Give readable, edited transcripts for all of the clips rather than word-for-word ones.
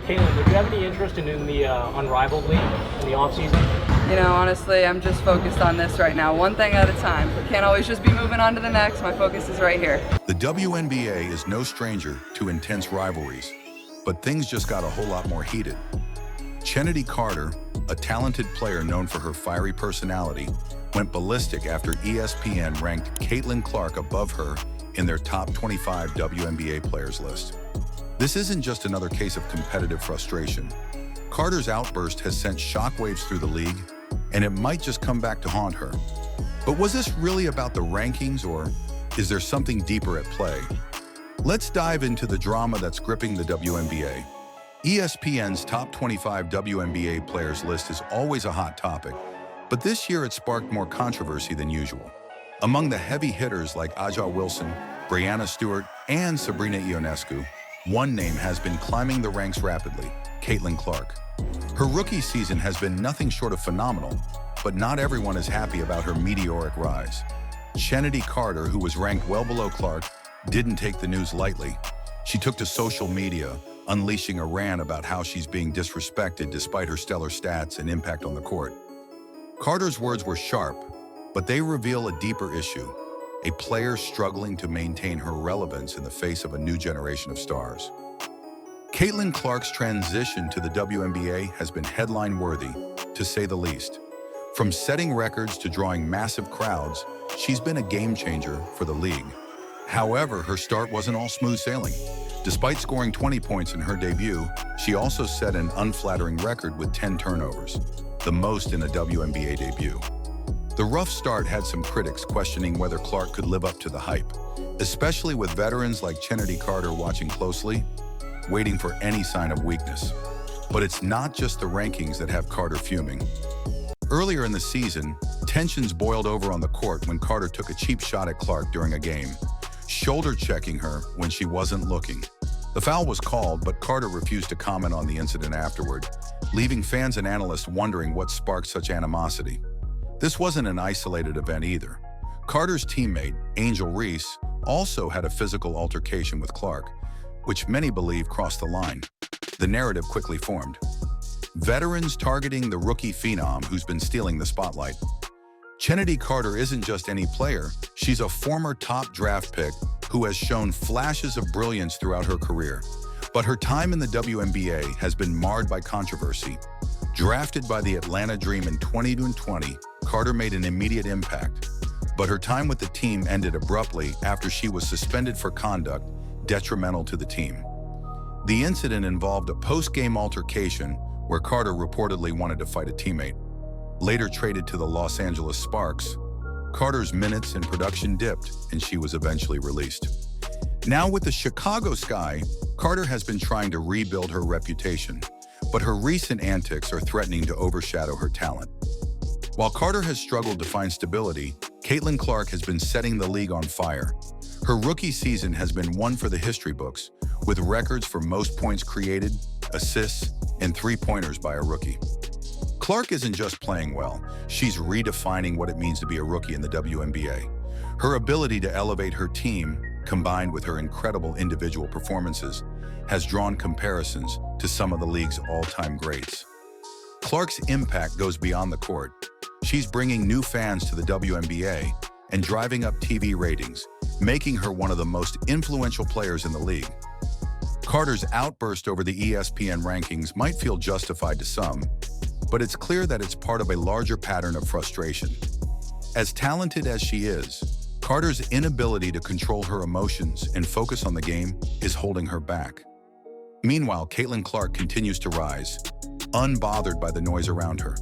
Caitlin, would you have any interest in the Unrivaled League in the offseason? You know, honestly, I'm just focused on this right now, one thing at a time. Can't always just be moving on to the next. My focus is right here. The WNBA is no stranger to intense rivalries, but things just got a whole lot more heated. Chennedy Carter, a talented player known for her fiery personality, went ballistic after ESPN ranked Caitlin Clark above her in their top 25 WNBA players list. This isn't just another case of competitive frustration. Carter's outburst has sent shockwaves through the league, and it might just come back to haunt her. But was this really about the rankings, or is there something deeper at play? Let's dive into the drama that's gripping the WNBA. ESPN's top 25 WNBA players list is always a hot topic, but this year it sparked more controversy than usual. Among the heavy hitters like Aja Wilson, Brianna Stewart, and Sabrina Ionescu, one name has been climbing the ranks rapidly: Caitlin Clark. Her rookie season has been nothing short of phenomenal, but not everyone is happy about her meteoric rise. Chennedy Carter, who was ranked well below Clark, didn't take the news lightly. She took to social media, unleashing a rant about how she's being disrespected despite her stellar stats and impact on the court. Carter's words were sharp, but they reveal a deeper issue: a player struggling to maintain her relevance in the face of a new generation of stars. Caitlin Clark's transition to the WNBA has been headline-worthy, to say the least. From setting records to drawing massive crowds, she's been a game-changer for the league. However, her start wasn't all smooth sailing. Despite scoring 20 points in her debut, she also set an unflattering record with 10 turnovers, the most in a WNBA debut. The rough start had some critics questioning whether Clark could live up to the hype, especially with veterans like Chennedy Carter watching closely, waiting for any sign of weakness. But it's not just the rankings that have Carter fuming. Earlier in the season, tensions boiled over on the court when Carter took a cheap shot at Clark during a game, shoulder-checking her when she wasn't looking. The foul was called, but Carter refused to comment on the incident afterward, leaving fans and analysts wondering what sparked such animosity. This wasn't an isolated event either. Carter's teammate, Angel Reese, also had a physical altercation with Clark, which many believe crossed the line. The narrative quickly formed: veterans targeting the rookie phenom who's been stealing the spotlight. Chennedy Carter isn't just any player, she's a former top draft pick who has shown flashes of brilliance throughout her career. But her time in the WNBA has been marred by controversy. Drafted by the Atlanta Dream in 2020, Carter made an immediate impact. But her time with the team ended abruptly after she was suspended for conduct detrimental to the team. The incident involved a post-game altercation where Carter reportedly wanted to fight a teammate. Later traded to the Los Angeles Sparks, Carter's minutes and production dipped, and she was eventually released. Now with the Chicago Sky, Carter has been trying to rebuild her reputation, but her recent antics are threatening to overshadow her talent. While Carter has struggled to find stability, Caitlin Clark has been setting the league on fire. Her rookie season has been one for the history books, with records for most points created, assists, and three-pointers by a rookie. Clark isn't just playing well, she's redefining what it means to be a rookie in the WNBA. Her ability to elevate her team, combined with her incredible individual performances, has drawn comparisons to some of the league's all-time greats. Clark's impact goes beyond the court. She's bringing new fans to the WNBA and driving up TV ratings, making her one of the most influential players in the league. Carter's outburst over the ESPN rankings might feel justified to some, but it's clear that it's part of a larger pattern of frustration. As talented as she is, Carter's inability to control her emotions and focus on the game is holding her back. Meanwhile, Caitlin Clark continues to rise, unbothered by the noise around her.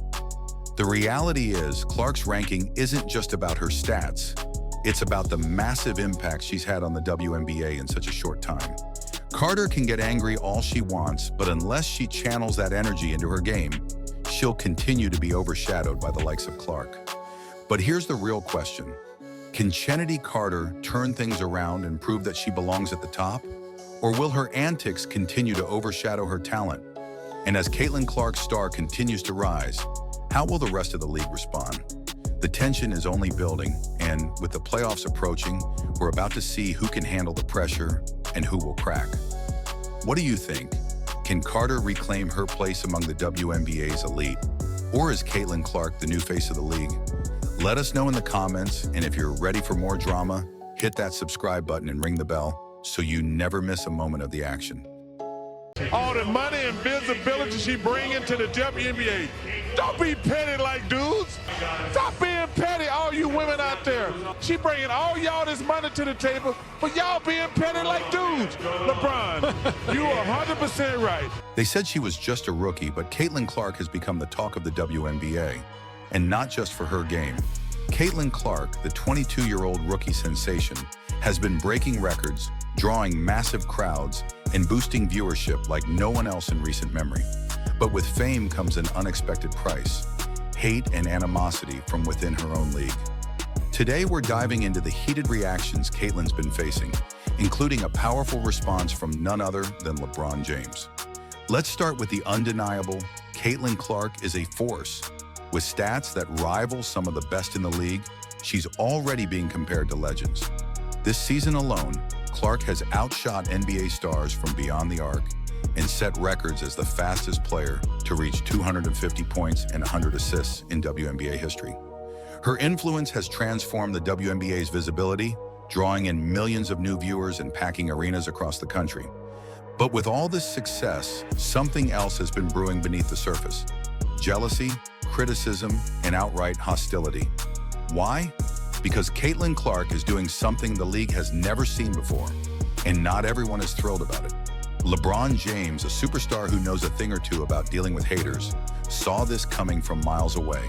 The reality is, Clark's ranking isn't just about her stats. It's about the massive impact she's had on the WNBA in such a short time. Carter can get angry all she wants, but unless she channels that energy into her game, she'll continue to be overshadowed by the likes of Clark. But here's the real question. Can Chennedy Carter turn things around and prove that she belongs at the top? Or will her antics continue to overshadow her talent? And as Caitlin Clark's star continues to rise, how will the rest of the league respond? The tension is only building, and with the playoffs approaching, we're about to see who can handle the pressure and who will crack. What do you think? Can Carter reclaim her place among the WNBA's elite? Or is Caitlin Clark the new face of the league? Let us know in the comments, and if you're ready for more drama, hit that subscribe button and ring the bell so you never miss a moment of the action. All the money and visibility she bring into the WNBA. Don't be petty like dudes. Stop being petty, all you women out there. She bringing all y'all this money to the table, but y'all being petty like dudes. LeBron, you are 100% right. They said she was just a rookie, but Caitlin Clark has become the talk of the WNBA. And not just for her game. Caitlin Clark, the 22-year-old rookie sensation, has been breaking records, drawing massive crowds, and boosting viewership like no one else in recent memory. But with fame comes an unexpected price: hate and animosity from within her own league. Today, we're diving into the heated reactions Caitlin's been facing, including a powerful response from none other than LeBron James. Let's start with the undeniable: Caitlin Clark is a force. With stats that rival some of the best in the league, she's already being compared to legends. This season alone, Clark has outshot NBA stars from beyond the arc and set records as the fastest player to reach 250 points and 100 assists in WNBA history. Her influence has transformed the WNBA's visibility, drawing in millions of new viewers and packing arenas across the country. But with all this success, something else has been brewing beneath the surface: jealousy, criticism, and outright hostility. Why? Because Caitlin Clark is doing something the league has never seen before, and not everyone is thrilled about it. LeBron James, a superstar who knows a thing or two about dealing with haters, saw this coming from miles away.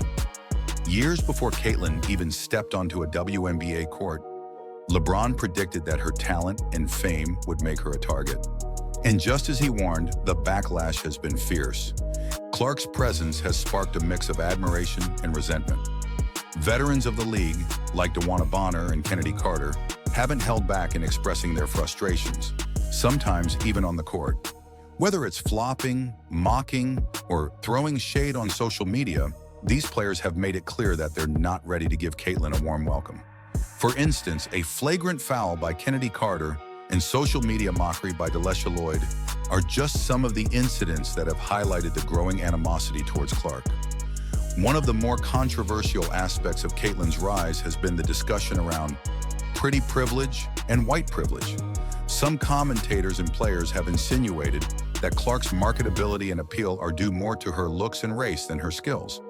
Years before Caitlin even stepped onto a WNBA court, LeBron predicted that her talent and fame would make her a target. And just as he warned, the backlash has been fierce. Clark's presence has sparked a mix of admiration and resentment. Veterans of the league, like DeWanna Bonner and Chennedy Carter, haven't held back in expressing their frustrations, sometimes even on the court. Whether it's flopping, mocking, or throwing shade on social media, these players have made it clear that they're not ready to give Caitlin a warm welcome. For instance, a flagrant foul by Chennedy Carter and social media mockery by Delisha Lloyd are just some of the incidents that have highlighted the growing animosity towards Clark. One of the more controversial aspects of Caitlin's rise has been the discussion around pretty privilege and white privilege. Some commentators and players have insinuated that Clark's marketability and appeal are due more to her looks and race than her skills.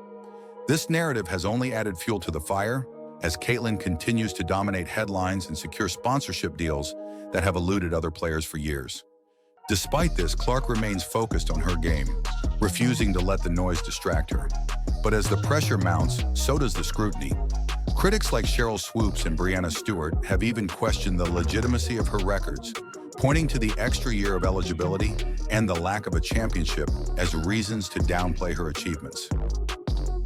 This narrative has only added fuel to the fire as Caitlin continues to dominate headlines and secure sponsorship deals that have eluded other players for years. Despite this, Clark remains focused on her game, refusing to let the noise distract her. But as the pressure mounts, so does the scrutiny. Critics like Cheryl Swoops and Breanna Stewart have even questioned the legitimacy of her records, pointing to the extra year of eligibility and the lack of a championship as reasons to downplay her achievements.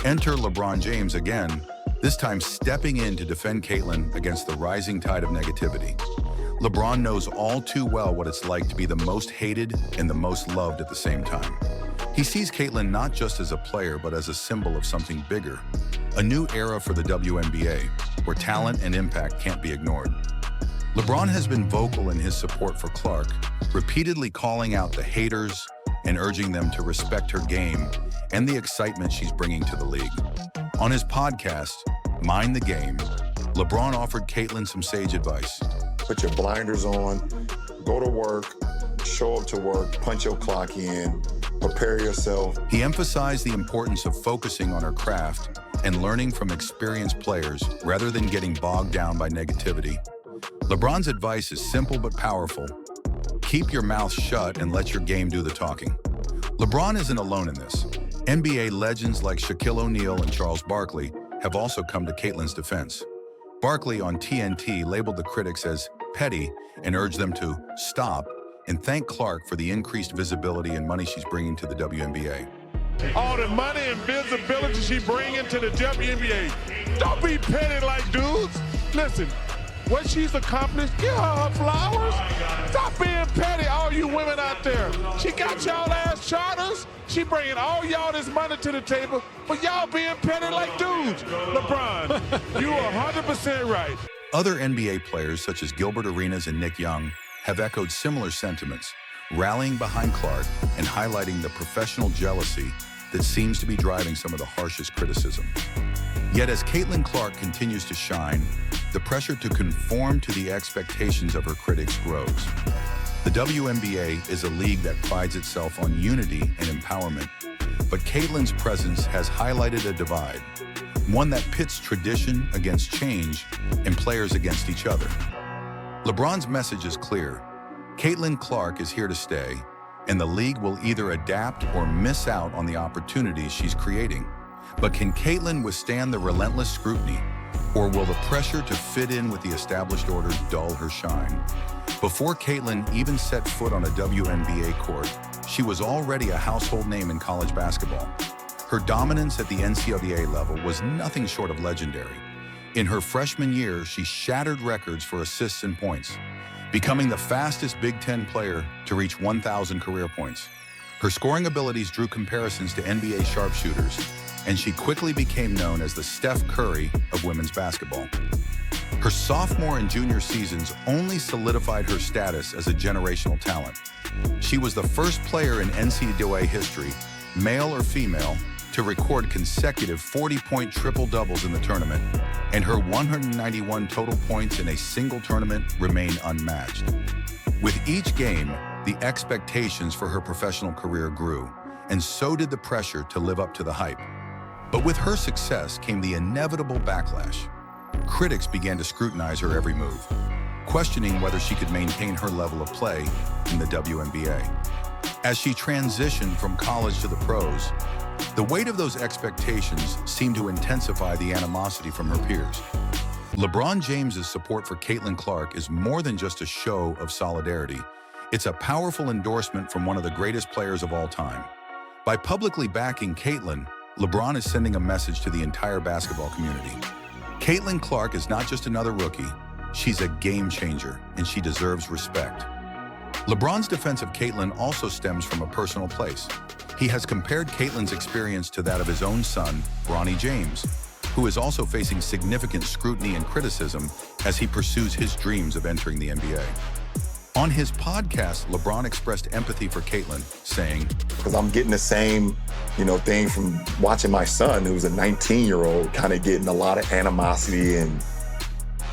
Enter LeBron James again, this time stepping in to defend Caitlin against the rising tide of negativity. LeBron knows all too well what it's like to be the most hated and the most loved at the same time. He sees Caitlin not just as a player, but as a symbol of something bigger, a new era for the WNBA, where talent and impact can't be ignored. LeBron has been vocal in his support for Clark, repeatedly calling out the haters and urging them to respect her game and the excitement she's bringing to the league. On his podcast, Mind the Game, LeBron offered Caitlin some sage advice. Put your blinders on, go to work, show up to work, punch your clock in, prepare yourself. He emphasized the importance of focusing on her craft and learning from experienced players rather than getting bogged down by negativity. LeBron's advice is simple but powerful. Keep your mouth shut and let your game do the talking. LeBron isn't alone in this. NBA legends like Shaquille O'Neal and Charles Barkley have also come to Caitlin's defense. Barkley on TNT labeled the critics as petty and urged them to stop and thank Clark for the increased visibility and money she's bringing to the WNBA. All the money and visibility she bring into the WNBA. Don't be petty like dudes. Listen, what she's accomplished, give her flowers. Stop being petty, all you women out there. She got y'all ass charters. She bringing all y'all this money to the table, but y'all being petty like dudes. LeBron, you are 100% right. Other NBA players such as Gilbert Arenas and Nick Young have echoed similar sentiments, rallying behind Clark and highlighting the professional jealousy that seems to be driving some of the harshest criticism. Yet as Caitlin Clark continues to shine, the pressure to conform to the expectations of her critics grows. The WNBA is a league that prides itself on unity and empowerment, but Caitlin's presence has highlighted a divide, one that pits tradition against change and players against each other. LeBron's message is clear. Caitlin Clark is here to stay, and the league will either adapt or miss out on the opportunities she's creating. But can Caitlin withstand the relentless scrutiny, or will the pressure to fit in with the established order dull her shine? Before Caitlin even set foot on a WNBA court, she was already a household name in college basketball. Her dominance at the NCAA level was nothing short of legendary. In her freshman year, she shattered records for assists and points, becoming the fastest Big Ten player to reach 1,000 career points. Her scoring abilities drew comparisons to NBA sharpshooters, and she quickly became known as the Steph Curry of women's basketball. Her sophomore and junior seasons only solidified her status as a generational talent. She was the first player in NCAA history, male or female, to record consecutive 40-point triple-doubles in the tournament, and her 191 total points in a single tournament remain unmatched. With each game, the expectations for her professional career grew, and so did the pressure to live up to the hype. But with her success came the inevitable backlash. Critics began to scrutinize her every move, questioning whether she could maintain her level of play in the WNBA. As she transitioned from college to the pros, the weight of those expectations seemed to intensify the animosity from her peers. LeBron James's support for Caitlin Clark is more than just a show of solidarity. It's a powerful endorsement from one of the greatest players of all time. By publicly backing Caitlin, LeBron is sending a message to the entire basketball community. Caitlin Clark is not just another rookie, she's a game changer, and she deserves respect. LeBron's defense of Caitlin also stems from a personal place. He has compared Caitlin's experience to that of his own son, Bronny James, who is also facing significant scrutiny and criticism as he pursues his dreams of entering the NBA. On his podcast, LeBron expressed empathy for Caitlin, saying, Because I'm getting the same, thing from watching my son, who's a 19-year-old, kind of getting a lot of animosity and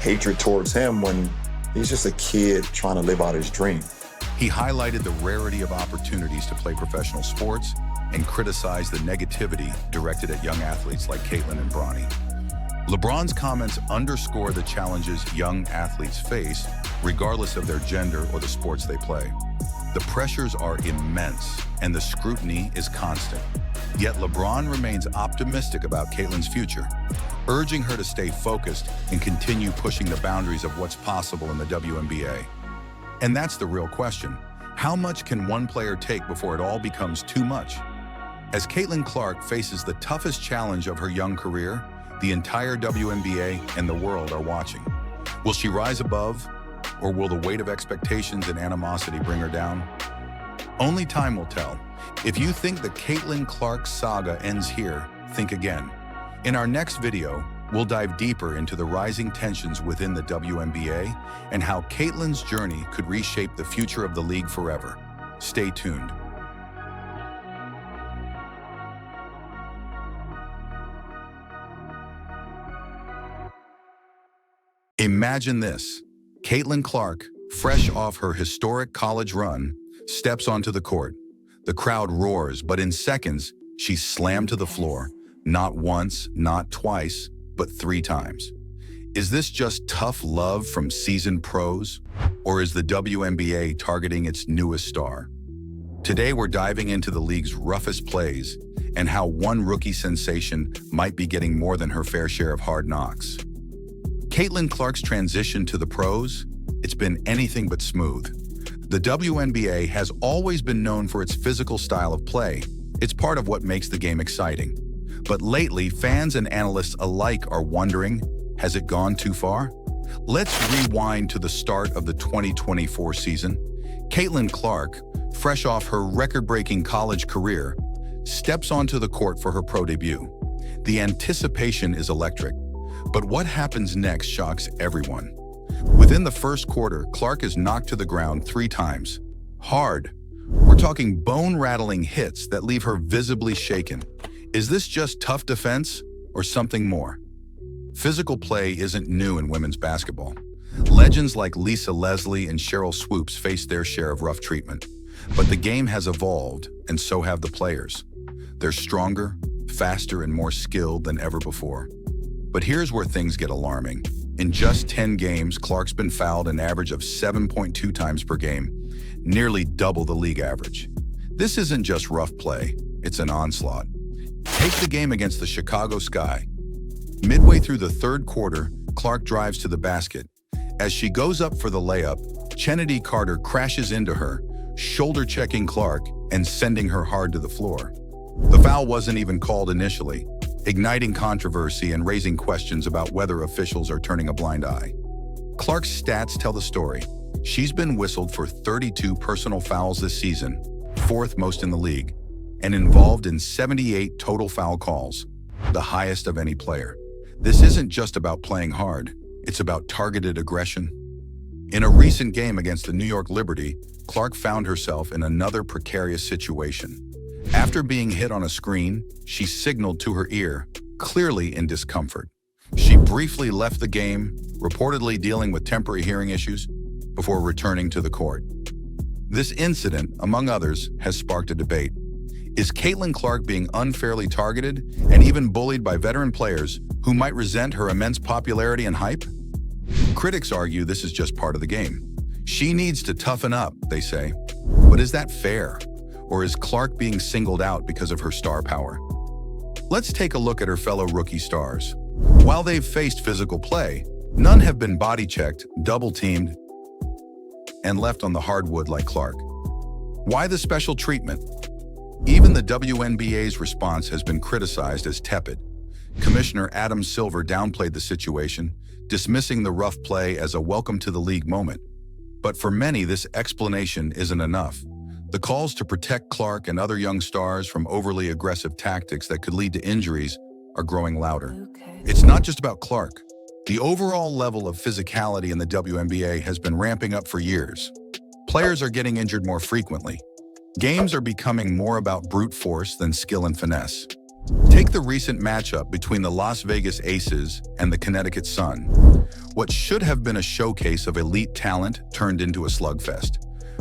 hatred towards him when he's just a kid trying to live out his dream. He highlighted the rarity of opportunities to play professional sports and criticized the negativity directed at young athletes like Caitlin and Bronny. LeBron's comments underscore the challenges young athletes face, regardless of their gender or the sports they play. The pressures are immense, and the scrutiny is constant. Yet LeBron remains optimistic about Caitlin's future, urging her to stay focused and continue pushing the boundaries of what's possible in the WNBA. And that's the real question. How much can one player take before it all becomes too much? As Caitlin Clark faces the toughest challenge of her young career, the entire WNBA and the world are watching. Will she rise above, or will the weight of expectations and animosity bring her down? Only time will tell. If you think the Caitlin Clark saga ends here, think again. In our next video, we'll dive deeper into the rising tensions within the WNBA and how Caitlin's journey could reshape the future of the league forever. Stay tuned. Imagine this. Caitlin Clark, fresh off her historic college run, steps onto the court. The crowd roars, but in seconds, she's slammed to the floor. Not once, not twice, but 3 times. Is this just tough love from seasoned pros? Or is the WNBA targeting its newest star? Today, we're diving into the league's roughest plays and how one rookie sensation might be getting more than her fair share of hard knocks. Caitlin Clark's transition to the pros, it's been anything but smooth. The WNBA has always been known for its physical style of play. It's part of what makes the game exciting. But lately, fans and analysts alike are wondering, has it gone too far? Let's rewind to the start of the 2024 season. Caitlin Clark, fresh off her record-breaking college career, steps onto the court for her pro debut. The anticipation is electric, but what happens next shocks everyone. Within the first quarter, Clark is knocked to the ground 3 times. Hard, We're talking bone-rattling hits that leave her visibly shaken. Is this just tough defense or something more? Physical play isn't new in women's basketball. Legends like Lisa Leslie and Cheryl Swoops faced their share of rough treatment. But the game has evolved, and so have the players. They're stronger, faster, and more skilled than ever before. But here's where things get alarming. In just 10 games, Clark's been fouled an average of 7.2 times per game, nearly double the league average. This isn't just rough play, it's an onslaught. Take the game against the Chicago Sky. Midway through the third quarter, Clark drives to the basket. As she goes up for the layup, Chennedy Carter crashes into her, shoulder-checking Clark and sending her hard to the floor. The foul wasn't even called initially, igniting controversy and raising questions about whether officials are turning a blind eye. Clark's stats tell the story. She's been whistled for 32 personal fouls this season, fourth most in the league, and involved in 78 total foul calls, the highest of any player. This isn't just about playing hard, it's about targeted aggression. In a recent game against the New York Liberty, Clark found herself in another precarious situation. After being hit on a screen, she signaled to her ear, clearly in discomfort. She briefly left the game, reportedly dealing with temporary hearing issues, before returning to the court. This incident, among others, has sparked a debate. Is Caitlin Clark being unfairly targeted and even bullied by veteran players who might resent her immense popularity and hype? Critics argue this is just part of the game. She needs to toughen up, they say. But is that fair? Or is Clark being singled out because of her star power? Let's take a look at her fellow rookie stars. While they've faced physical play, none have been body-checked, double-teamed, and left on the hardwood like Clark. Why the special treatment? Even the WNBA's response has been criticized as tepid. Commissioner Adam Silver downplayed the situation, dismissing the rough play as a welcome-to-the-league moment. But for many, this explanation isn't enough. The calls to protect Clark and other young stars from overly aggressive tactics that could lead to injuries are growing louder. It's not just about Clark. The overall level of physicality in the WNBA has been ramping up for years. Players are getting injured more frequently. Games are becoming more about brute force than skill and finesse. Take the recent matchup between the Las Vegas Aces and the Connecticut Sun. What should have been a showcase of elite talent turned into a slugfest.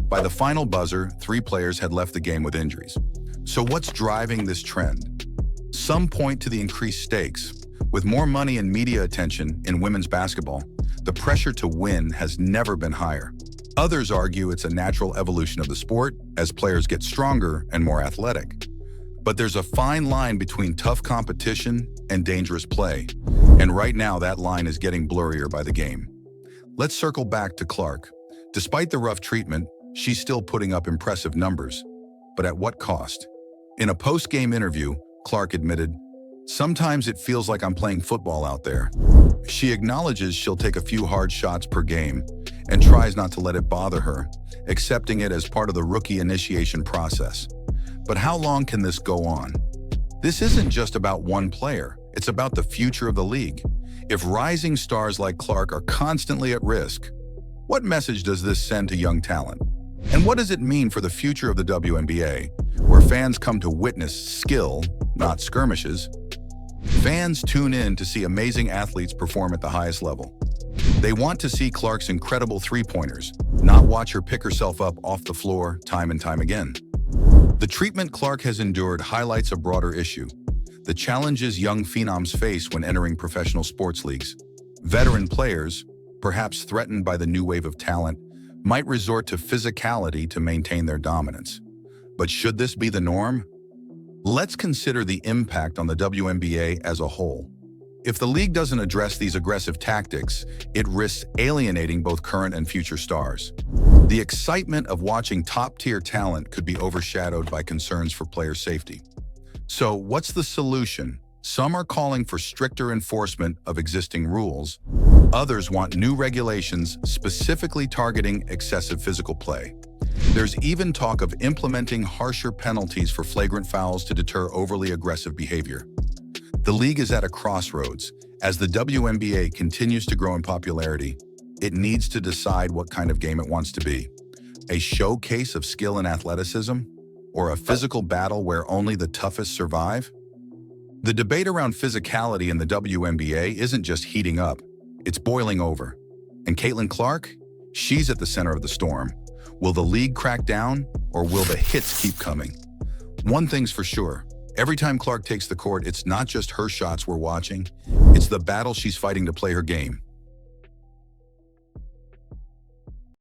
By the final buzzer, 3 players had left the game with injuries. So what's driving this trend? Some point to the increased stakes. With more money and media attention in women's basketball, the pressure to win has never been higher. Others argue it's a natural evolution of the sport as players get stronger and more athletic. But there's a fine line between tough competition and dangerous play, and right now that line is getting blurrier by the game. Let's circle back to Clark. Despite the rough treatment, she's still putting up impressive numbers. But at what cost? In a post-game interview, Clark admitted, "Sometimes it feels like I'm playing football out there." She acknowledges she'll take a few hard shots per game and tries not to let it bother her, accepting it as part of the rookie initiation process. But how long can this go on? This isn't just about one player, it's about the future of the league. If rising stars like Clark are constantly at risk, what message does this send to young talent? And what does it mean for the future of the WNBA, where fans come to witness skill, not skirmishes? Fans tune in to see amazing athletes perform at the highest level. They want to see Clark's incredible three-pointers, not watch her pick herself up off the floor time and time again. The treatment Clark has endured highlights a broader issue: the challenges young phenoms face when entering professional sports leagues. Veteran players, perhaps threatened by the new wave of talent, might resort to physicality to maintain their dominance. But should this be the norm? Let's consider the impact on the WNBA as a whole. If the league doesn't address these aggressive tactics, it risks alienating both current and future stars. The excitement of watching top-tier talent could be overshadowed by concerns for player safety. So, what's the solution? Some are calling for stricter enforcement of existing rules. Others want new regulations specifically targeting excessive physical play. There's even talk of implementing harsher penalties for flagrant fouls to deter overly aggressive behavior. The league is at a crossroads. As the WNBA continues to grow in popularity, it needs to decide what kind of game it wants to be. A showcase of skill and athleticism? Or a physical battle where only the toughest survive? The debate around physicality in the WNBA isn't just heating up, it's boiling over. And Caitlin Clark? She's at the center of the storm. Will the league crack down, or will the hits keep coming? One thing's for sure, every time Clark takes the court, it's not just her shots we're watching, it's the battle she's fighting to play her game.